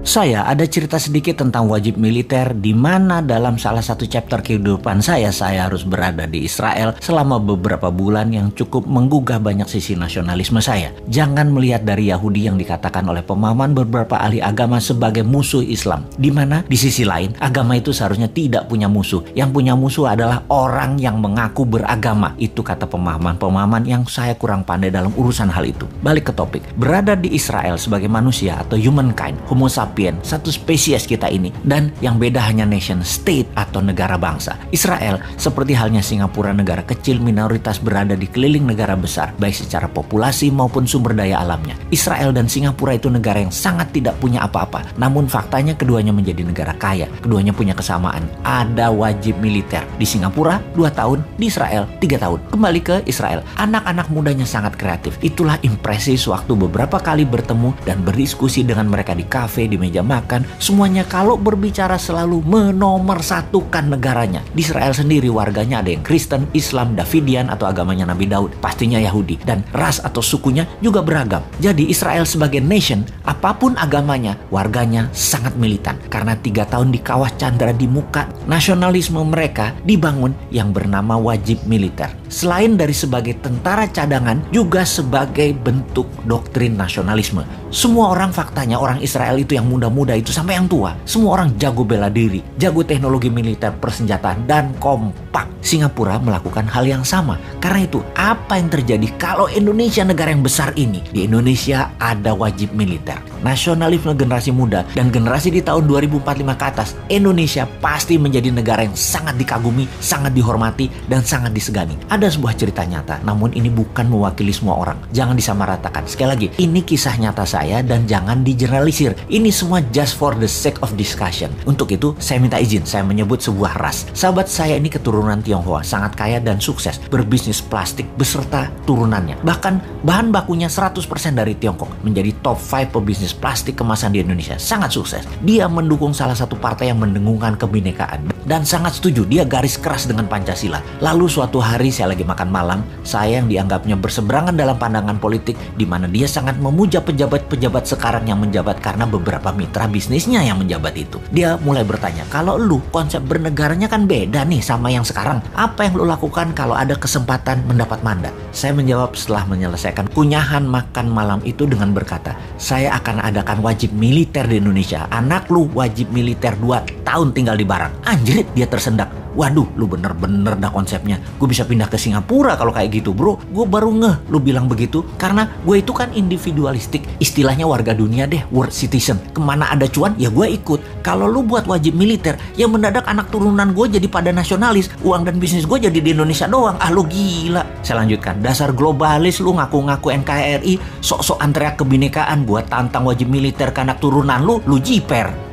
Saya ada cerita sedikit tentang wajib militer di mana dalam salah satu chapter kehidupan saya harus berada di Israel selama beberapa bulan yang cukup menggugah banyak sisi nasionalisme saya. Jangan melihat dari Yahudi yang dikatakan oleh pemahaman beberapa ahli agama sebagai musuh Islam. Di mana di sisi lain agama itu seharusnya tidak punya musuh. Yang punya musuh adalah orang yang mengaku beragama. Itu kata pemahaman-pemahaman yang saya kurang pandai dalam urusan hal itu. Balik ke topik. Berada di Israel sebagai manusia atau humankind, homo sapiens, satu spesies kita ini, dan yang beda hanya nation state atau negara bangsa. Israel seperti halnya Singapura, negara kecil minoritas berada di keliling negara besar baik secara populasi maupun sumber daya alamnya. Israel dan Singapura itu negara yang sangat tidak punya apa-apa, namun faktanya keduanya menjadi negara kaya. Keduanya punya kesamaan, ada wajib militer. Di Singapura 2 tahun, di Israel 3 tahun. Kembali ke Israel, anak-anak mudanya sangat kreatif. Itulah impresi sewaktu beberapa kali bertemu dan berdiskusi dengan mereka di kafe, di meja makan, semuanya kalau berbicara selalu menomorsatukan negaranya. Di Israel sendiri warganya ada yang Kristen, Islam, Davidian atau agamanya Nabi Daud, pastinya Yahudi, dan ras atau sukunya juga beragam. Jadi Israel sebagai nation, apapun agamanya, warganya sangat militan karena 3 tahun di kawah Chandra di muka nasionalisme mereka dibangun yang bernama wajib militer. Selain dari sebagai tentara cadangan, juga sebagai bentuk doktrin nasionalisme. Semua orang faktanya, orang Israel itu yang muda-muda itu sampai yang tua, semua orang jago bela diri, jago teknologi militer, persenjataan, dan kompak. Singapura melakukan hal yang sama. Karena itu, apa yang terjadi kalau Indonesia negara yang besar ini? Di Indonesia ada wajib militer. Nasionalisme generasi muda dan generasi di tahun 2045 ke atas, Indonesia pasti menjadi negara yang sangat dikagumi, sangat dihormati, dan sangat disegani. Ada sebuah cerita nyata, namun ini bukan mewakili semua orang. Jangan disamaratakan. Sekali lagi, ini kisah nyata saya dan jangan digeneralisir. Ini semua just for the sake of discussion. Untuk itu, saya minta izin, saya menyebut sebuah ras. Sahabat saya ini keturunan Tionghoa, sangat kaya dan sukses, berbisnis plastik beserta turunannya. Bahkan bahan bakunya 100% dari Tiongkok, menjadi top 5 pebisnis plastik kemasan di Indonesia. Sangat sukses. Dia mendukung salah satu partai yang mendengungkan kebinekaan dan sangat setuju, dia garis keras dengan Pancasila. Lalu suatu hari saya lagi makan malam, saya yang dianggapnya berseberangan dalam pandangan politik, di mana dia sangat memuja pejabat-pejabat sekarang yang menjabat karena beberapa mitra bisnisnya yang menjabat itu. Dia mulai bertanya, kalau lu konsep bernegaranya kan beda nih sama yang sekarang. Apa yang lu lakukan kalau ada kesempatan mendapat mandat? Saya menjawab setelah menyelesaikan kunyahan makan malam itu dengan berkata, saya akan adakan wajib militer di Indonesia. Anak lu wajib militer 2 tahun tinggal di Barat. Anjrit, dia tersendak. Waduh, lu bener-bener dah konsepnya. Gue bisa pindah ke Singapura kalau kayak gitu, bro. Gue baru ngeh lu bilang begitu. Karena gue itu kan individualistik. Istilahnya warga dunia deh, world citizen. Kemana ada cuan, ya gue ikut. Kalau lu buat wajib militer, ya mendadak anak turunan gue jadi pada nasionalis. Uang dan bisnis gue jadi di Indonesia doang. Ah, lu gila. Saya lanjutkan. Dasar globalis, lu ngaku-ngaku NKRI. Sok-sok teriak kebinekaan buat tantang wajib militer ke anak turunan lu jiper.